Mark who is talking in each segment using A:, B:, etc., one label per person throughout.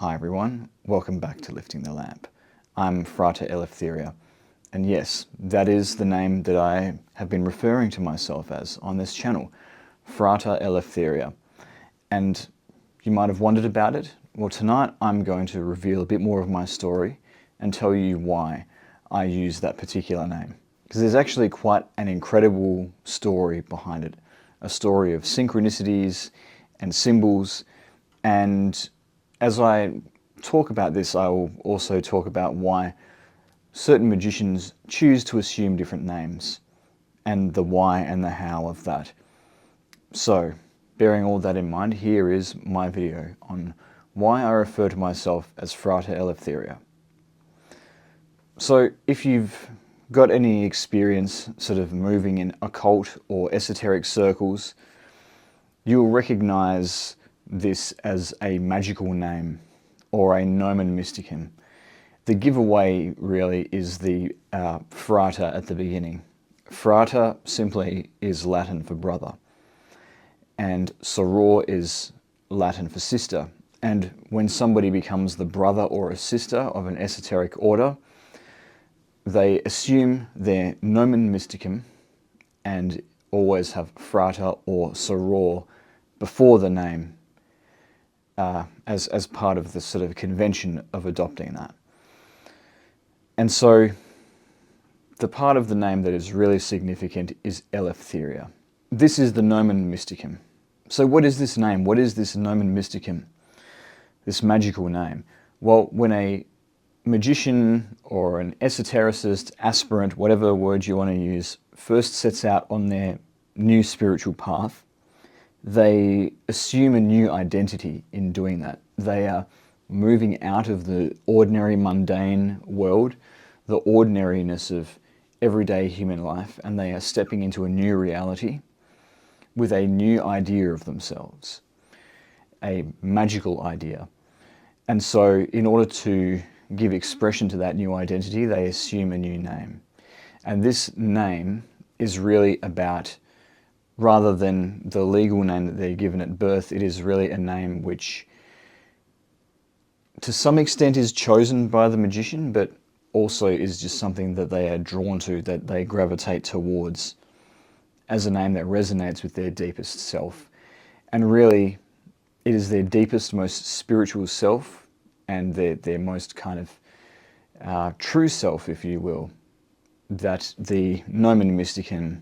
A: Hi everyone, welcome back to Lifting the Lamp. I'm Frater Eleftheria, and yes, that is the name that I have been referring to myself as on this channel, Frater Eleftheria. And you might have wondered about it. Well, tonight I'm going to reveal a bit more of my story and tell you why I use that particular name. Because there's actually quite an incredible story behind it. A story of synchronicities and symbols, and as I talk about this, I will also talk about why certain magicians choose to assume different names and the why and the how of that. So, bearing all that in mind, here is my video on why I refer to myself as Frater Eleftheria. So, if you've got any experience sort of moving in occult or esoteric circles, you'll recognize this as a magical name or a nomen mysticum. The giveaway really is the frater at the beginning. Frater simply is Latin for brother, and soror is Latin for sister. And when somebody becomes the brother or a sister of an esoteric order, they assume their nomen mysticum and always have frater or soror before the name as part of the sort of convention of adopting that. And so the part of the name that is really significant is Eleftheria. This is the nomen mysticum. So what is this name? What is this nomen mysticum? This magical name? Well, when a magician or an esotericist, aspirant, whatever word you want to use, first sets out on their new spiritual path, they assume a new identity in doing that. They are moving out of the ordinary, mundane world, the ordinariness of everyday human life, and they are stepping into a new reality with a new idea of themselves, a magical idea. And so in order to give expression to that new identity, they assume a new name. And this name is really about, rather than the legal name that they're given at birth, it is really a name which to some extent is chosen by the magician, but also is just something that they are drawn to, that they gravitate towards as a name that resonates with their deepest self. And really, it is their deepest, most spiritual self and their most kind of true self, if you will, that the nomen mysticum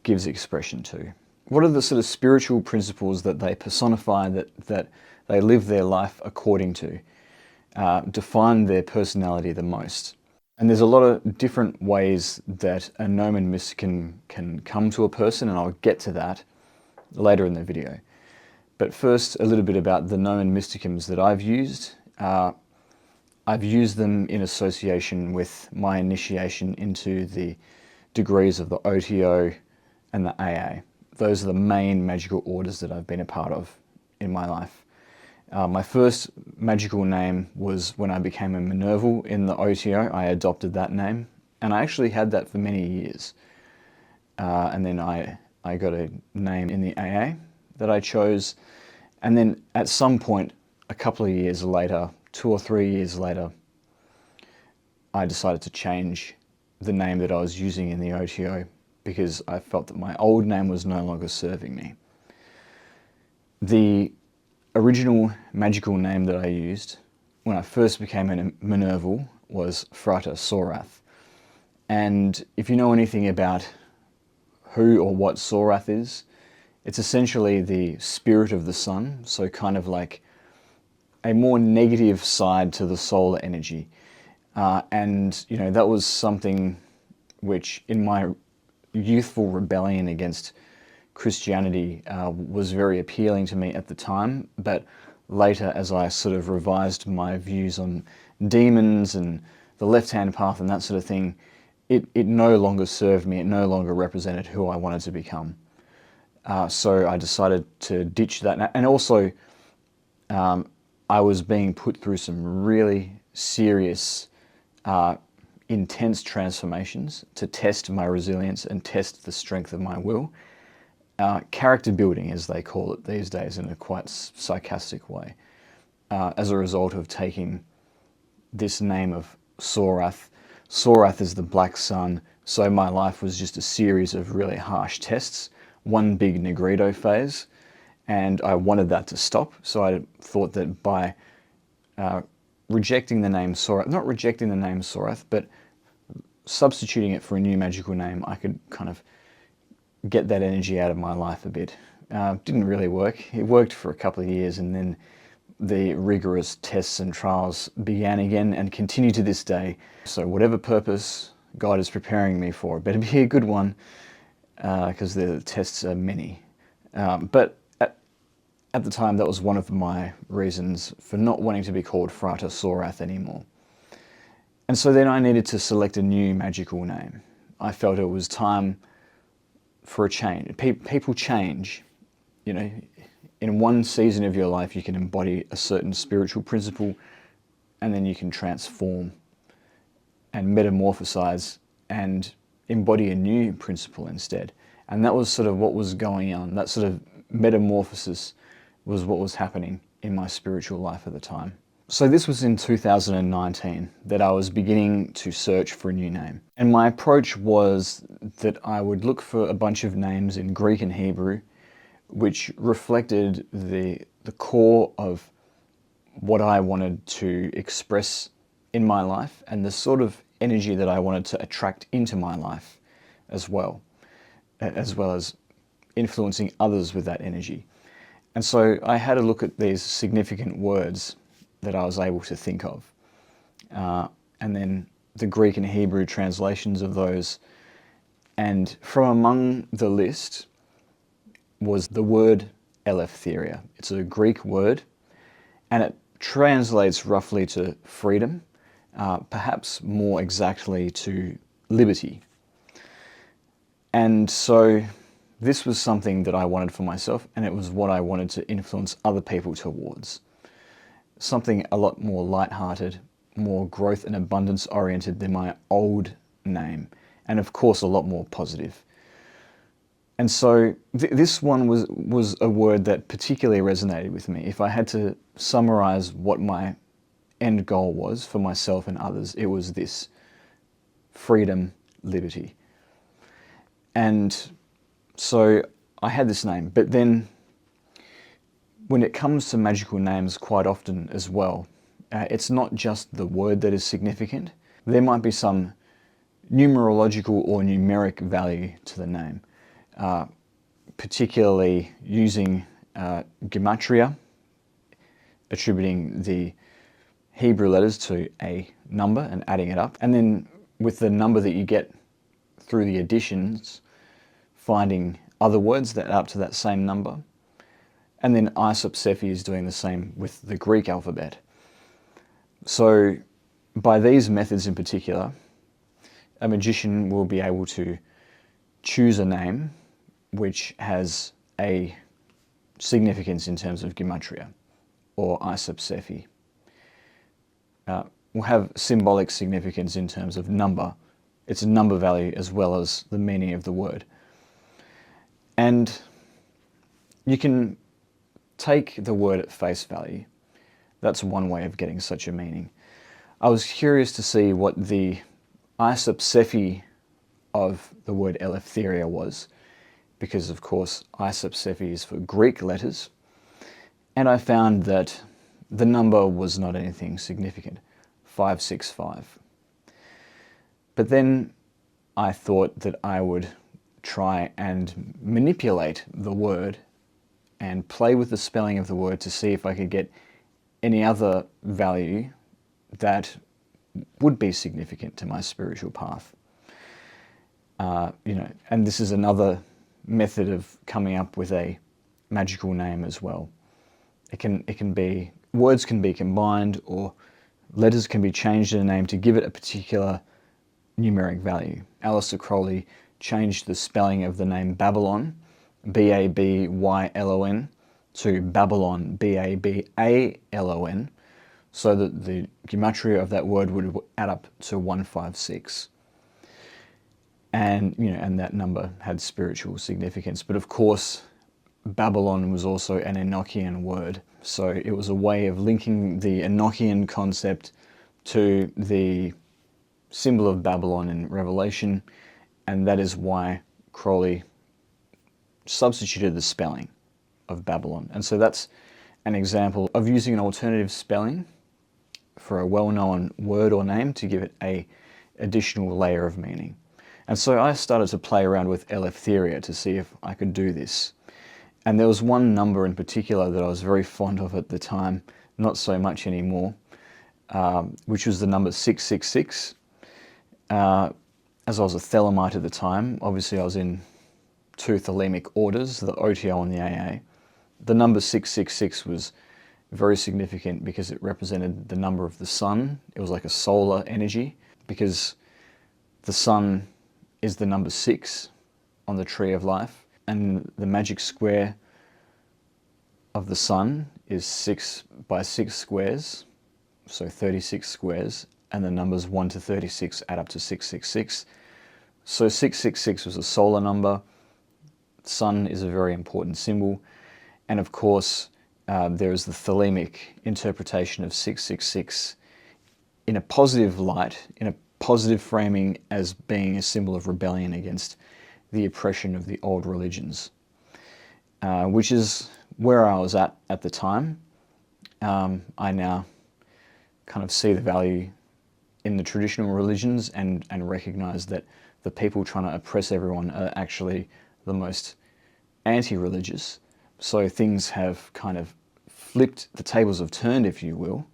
A: gives expression to. What are the sort of spiritual principles that they personify, that they live their life according to, define their personality the most? And there's a lot of different ways that a nomen mysticum can come to a person, and I'll get to that later in the video. But first, a little bit about the nomen mysticums that I've used. I've used them in association with my initiation into the degrees of the OTO and the AA. Those are the main magical orders that I've been a part of in my life. My first magical name was when I became a Minerval in the OTO. I adopted that name, and I actually had that for many years. And then I got a name in the AA that I chose, and then at some point, a couple of years later, 2 or 3 years later, I decided to change the name that I was using in the OTO, because I felt that my old name was no longer serving me. The original magical name that I used when I first became a Minerval was Frata Sorath. And if you know anything about who or what Sorath is, it's essentially the spirit of the sun, so kind of like a more negative side to the solar energy. And you know, that was something which in my youthful rebellion against Christianity was very appealing to me at the time, but later, as I sort of revised my views on demons and the left-hand path and that sort of thing, it no longer served me, it no longer represented who I wanted to become. So I decided to ditch that, and also I was being put through some really serious intense transformations to test my resilience and test the strength of my will. Character building, as they call it these days, in a quite sarcastic way. as a result of taking this name of Sorath. Sorath is the black sun, so my life was just a series of really harsh tests, one big Negrito phase, and I wanted that to stop, so I thought that by rejecting the name Sorath, not rejecting the name Sorath, but substituting it for a new magical name, I could kind of get that energy out of my life a bit. Didn't really work. It worked for a couple of years, and then the rigorous tests and trials began again and continue to this day. So whatever purpose God is preparing me for, it better be a good one, because the tests are many. But at the time, that was one of my reasons for not wanting to be called Frata Sorath anymore. And so then I needed to select a new magical name. I felt it was time for a change. People change. You know, in one season of your life, you can embody a certain spiritual principle, and then you can transform and metamorphosize and embody a new principle instead. And that was sort of what was going on. That sort of metamorphosis was what was happening in my spiritual life at the time. So this was in 2019 that I was beginning to search for a new name. And my approach was that I would look for a bunch of names in Greek and Hebrew which reflected the core of what I wanted to express in my life and the sort of energy that I wanted to attract into my life as well as influencing others with that energy. And so I had a look at these significant words that I was able to think of, and then the Greek and Hebrew translations of those. And from among the list was the word Eleftheria. It's a Greek word, and it translates roughly to freedom, perhaps more exactly to liberty. And so this was something that I wanted for myself, and it was what I wanted to influence other people towards. Something a lot more lighthearted, more growth and abundance oriented than my old name, and of course a lot more positive. And so this one was a word that particularly resonated with me. If I had to summarize what my end goal was for myself and others, it was this: freedom, liberty. And so I had this name, but then when it comes to magical names, quite often as well, it's not just the word that is significant. There might be some numerological or numeric value to the name, particularly using gematria, attributing the Hebrew letters to a number and adding it up, and then with the number that you get through the additions, finding other words that add up to that same number. And then I sub Cephi is doing the same with the Greek alphabet. So by these methods in particular, a magician will be able to choose a name which has a significance in terms of gematria or I sub Cephi. Will have symbolic significance in terms of number. It's a number value as well as the meaning of the word. And you can take the word at face value. That's one way of getting such a meaning. I was curious to see what the I sub Cephi of the word Eleftheria was, because of course I sub Cephi is for Greek letters, and I found that the number was not anything significant, 565. But then I thought that I would try and manipulate the word and play with the spelling of the word to see if I could get any other value that would be significant to my spiritual path. And this is another method of coming up with a magical name as well. It can be, words can be combined or letters can be changed in a name to give it a particular numeric value. Aleister Crowley changed the spelling of the name Babylon, Babylon, to Babylon, Babalon, so that the gematria of that word would add up to 156. And that number had spiritual significance. But of course, Babylon was also an Enochian word, So it was a way of linking the Enochian concept to the symbol of Babylon in Revelation, and that is why Crowley substituted the spelling of Babylon. And so that's an example of using an alternative spelling for a well-known word or name to give it a additional layer of meaning. And so I started to play around with Eleftheria to see if I could do this. And there was one number in particular that I was very fond of at the time, not so much anymore, which was the number 666. As I was a Thelemite at the time, obviously I was in two Thelemic orders, the OTO and the AA. The number 666 was very significant because it represented the number of the sun. It was like a solar energy, because the sun is the number 6 on the tree of life, and the magic square of the sun is 6 by 6 squares, so 36 squares, and the numbers 1 to 36 add up to 666. So 666 was a solar number. Sun is a very important symbol, and of course there is the Thelemic interpretation of 666 in a positive light, in a positive framing, as being a symbol of rebellion against the oppression of the old religions, which is where I was at the time. I now kind of see the value in the traditional religions and recognize that the people trying to oppress everyone are actually the most anti-religious. So things have kind of flipped, the tables have turned, if you will.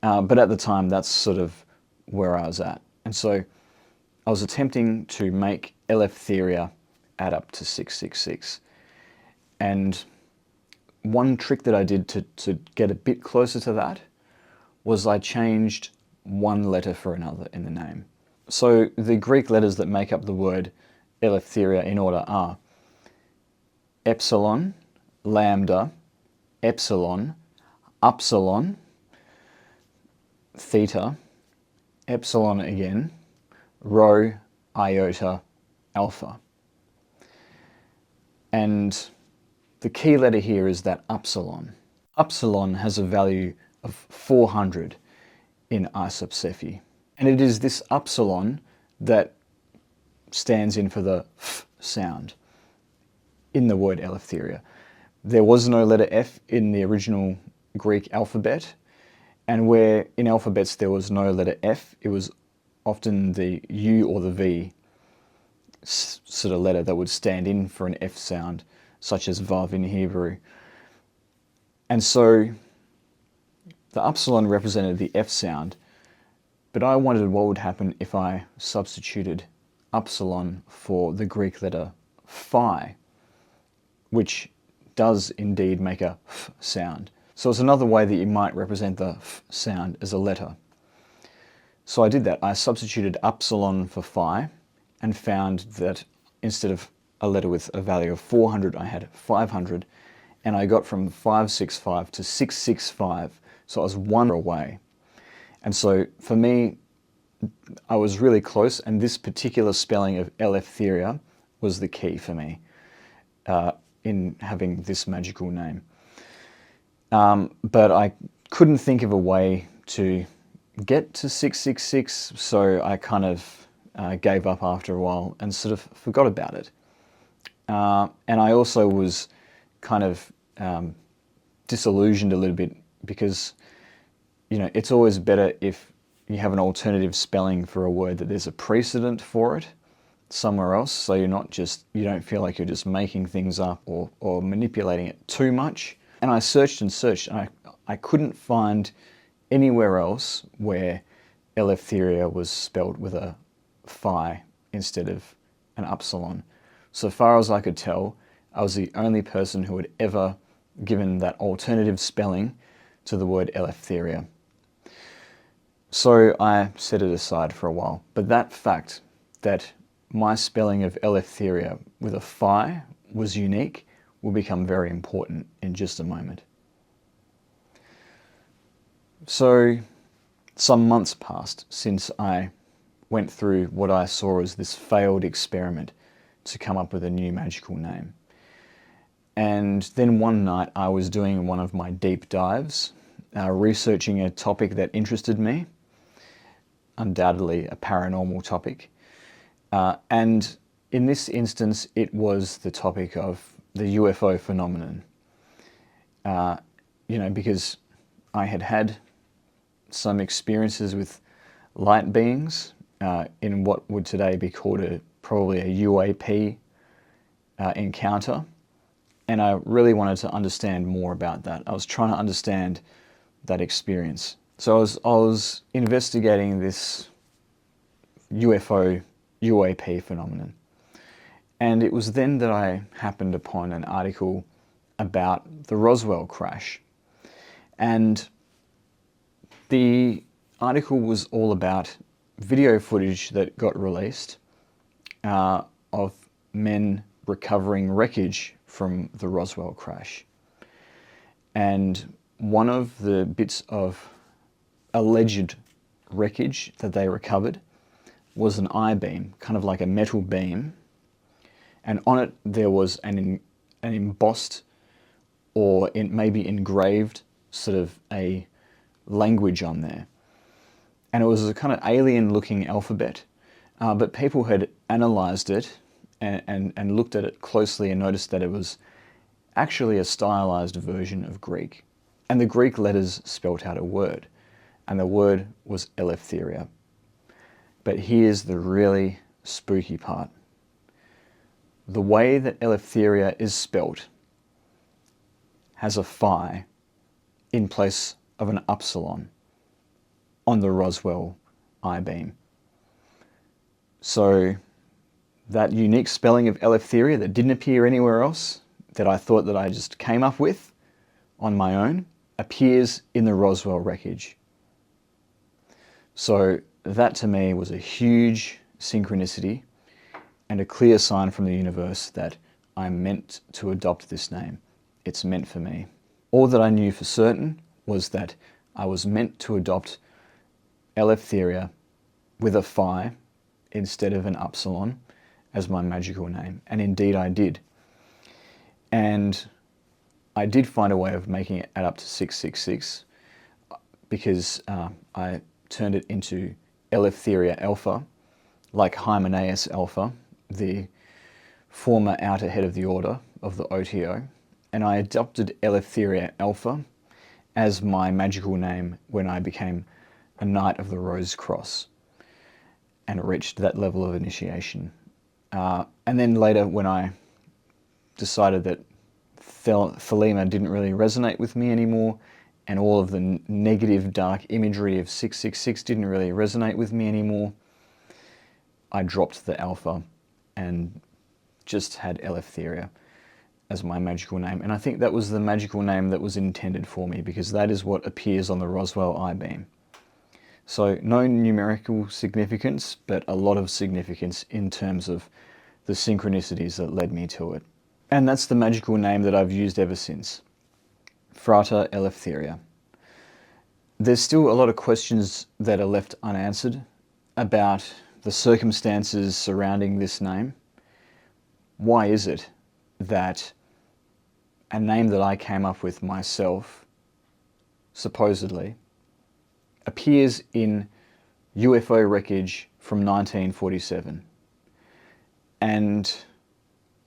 A: But at the time, that's sort of where I was at. And so I was attempting to make Eleftheria add up to 666. And one trick that I did to get a bit closer to that was I changed one letter for another in the name. So the Greek letters that make up the word Eleftheria in order are epsilon, lambda, epsilon, upsilon, theta, epsilon again, rho, iota, alpha. And the key letter here is that upsilon. Upsilon has a value of 400 in isopsephy. And it is this upsilon that stands in for the f sound in the word Eleftheria. There was no letter F in the original Greek alphabet, and where in alphabets there was no letter F, it was often the U or the V sort of letter that would stand in for an F sound, such as Vav in Hebrew. And so the upsilon represented the F sound, but I wondered what would happen if I substituted upsilon for the Greek letter phi, which does indeed make a f sound. So it's another way that you might represent the f sound as a letter. So I did that. I substituted upsilon for phi and found that instead of a letter with a value of 400, I had 500, and I got from 565 to 665, so I was one away. And so for me, I was really close, and this particular spelling of Eleftheria was the key for me in having this magical name. But I couldn't think of a way to get to 666, so I kind of gave up after a while and sort of forgot about it. And I also was kind of disillusioned a little bit because, you know, it's always better if you have an alternative spelling for a word that there's a precedent for it somewhere else, so you don't feel like you're just making things up or manipulating it too much. And I searched and searched, and I couldn't find anywhere else where Eleftheria was spelled with a phi instead of an upsilon. So far as I could tell, I was the only person who had ever given that alternative spelling to the word Eleftheria. So I set it aside for a while. But that fact that my spelling of Eleftheria with a phi was unique will become very important in just a moment. So some months passed since I went through what I saw as this failed experiment to come up with a new magical name. And then one night I was doing one of my deep dives, researching a topic that interested me, undoubtedly a paranormal topic. And in this instance, it was the topic of the UFO phenomenon. Because I had had some experiences with light beings in what would today be called probably a UAP encounter. And I really wanted to understand more about that. I was trying to understand that experience. So I was investigating this UFO UAP phenomenon. And it was then that I happened upon an article about the Roswell crash. And the article was all about video footage that got released of men recovering wreckage from the Roswell crash. And one of the bits of alleged wreckage that they recovered was an I-beam, kind of like a metal beam. And on it there was an embossed or maybe engraved sort of a language on there. And it was a kind of alien looking alphabet. But people had analysed it and looked at it closely and noticed that it was actually a stylized version of Greek. And the Greek letters spelt out a word. And the word was Eleftheria. But here's the really spooky part. The way that Eleftheria is spelt has a phi in place of an upsilon on the Roswell I-beam. So that unique spelling of Eleftheria that didn't appear anywhere else, that I thought that I just came up with on my own, appears in the Roswell wreckage. So that to me was a huge synchronicity and a clear sign from the universe that I'm meant to adopt this name. It's meant for me. All that I knew for certain was that I was meant to adopt Eleftheria with a phi instead of an upsilon as my magical name. And indeed I did. And I did find a way of making it add up to 666 because I turned it into Eleftheria Alpha, like Hymenaeus Alpha, the former outer head of the order of the OTO. And I adopted Eleftheria Alpha as my magical name when I became a Knight of the Rose Cross and reached that level of initiation. And then later when I decided that Thelema didn't really resonate with me anymore and all of the negative dark imagery of 666 didn't really resonate with me anymore, I dropped the alpha and just had Eleftheria as my magical name. And I think that was the magical name that was intended for me because that is what appears on the Roswell I-beam. So no numerical significance, but a lot of significance in terms of the synchronicities that led me to it. And that's the magical name that I've used ever since, Frater Eleftheria. There's still a lot of questions that are left unanswered about the circumstances surrounding this name. Why is it that a name that I came up with myself, supposedly, appears in UFO wreckage from 1947? And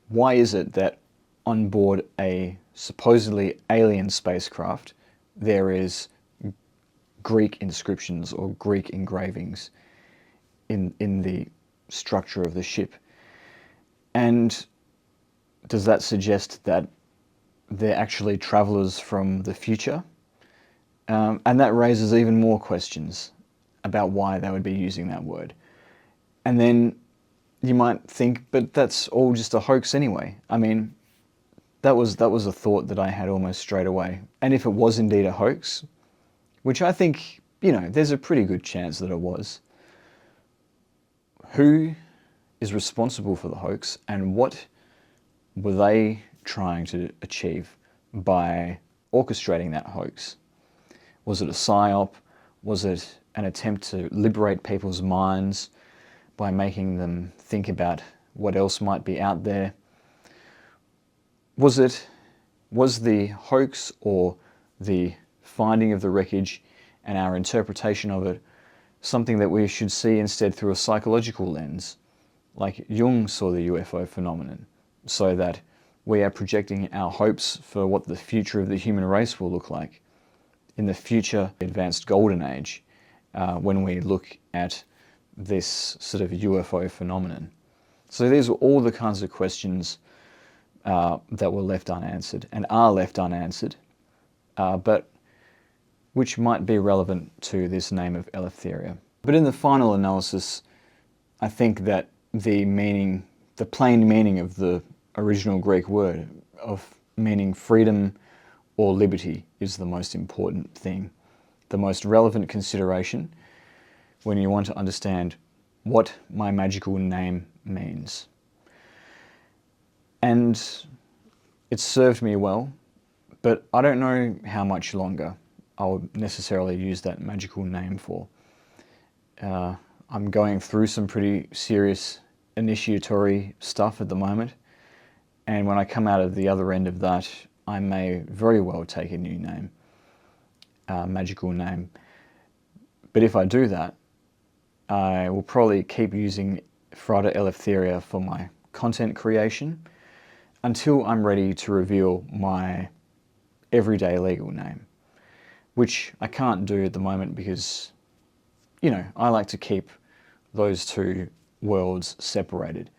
A: why is it that on board a supposedly alien spacecraft there is Greek inscriptions or Greek engravings in the structure of the ship? And does that suggest that they're actually travelers from the future? And that raises even more questions about why they would be using that word. And then you might think, but that's all just a hoax anyway. I mean, that was a thought that I had almost straight away. And if it was indeed a hoax, which I think, there's a pretty good chance that it was, who is responsible for the hoax and what were they trying to achieve by orchestrating that hoax? Was it a psyop? Was it an attempt to liberate people's minds by making them think about what else might be out there? Was it Was the hoax or the finding of the wreckage and our interpretation of it something that we should see instead through a psychological lens, like Jung saw the UFO phenomenon, so that we are projecting our hopes for what the future of the human race will look like in the future advanced golden age, when we look at this sort of UFO phenomenon. So these were all the kinds of questions that were left unanswered and are left unanswered, but which might be relevant to this name of Eleftheria. But in the final analysis, I think that the plain meaning of the original Greek word, of meaning freedom or liberty, is the most important thing, the most relevant consideration when you want to understand what my magical name means. And it's served me well, but I don't know how much longer I'll necessarily use that magical name for. I'm going through some pretty serious initiatory stuff at the moment, and when I come out of the other end of that, I may very well take a new name, magical name. But if I do that, I will probably keep using Frater Eleftheria for my content creation until I'm ready to reveal my everyday legal name, which I can't do at the moment because, you know, I like to keep those two worlds separated.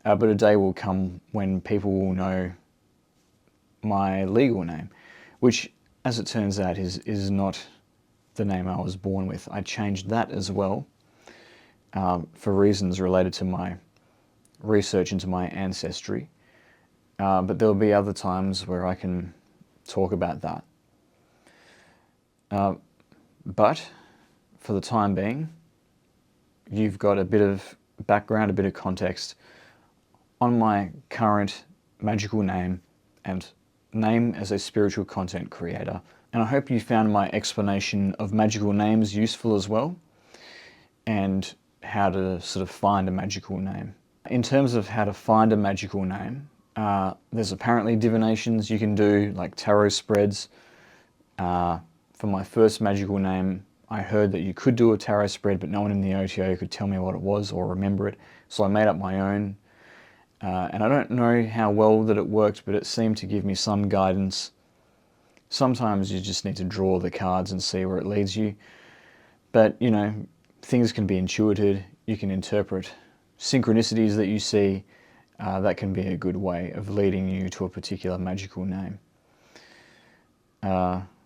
A: But a day will come when people will know my legal name, which, as it turns out, is not the name I was born with. I changed that as well, for reasons related to my research into my ancestry. But there'll be other times where I can talk about that. But for the time being, you've got a bit of background, a bit of context on my current magical name and name as a spiritual content creator. And I hope you found my explanation of magical names useful as well, and how to sort of find a magical name. In terms of how to find a magical name, there's apparently divinations you can do, like tarot spreads. For my first magical name, I heard that you could do a tarot spread, but no one in the OTO could tell me what it was or remember it, so I made up my own. And I don't know how well that it worked, but it seemed to give me some guidance. Sometimes you just need to draw the cards and see where it leads you. But, you know, things can be intuited. You can interpret synchronicities that you see. That can be a good way of leading you to a particular magical name.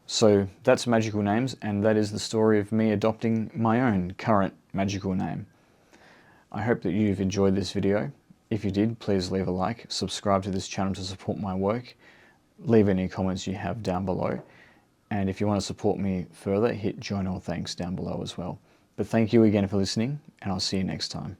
A: So that's magical names, and that is the story of me adopting my own current magical name. I hope that you've enjoyed this video. If you did, please leave a like, subscribe to this channel to support my work, leave any comments you have down below, and if you want to support me further, hit join all thanks down below as well. But thank you again for listening, and I'll see you next time.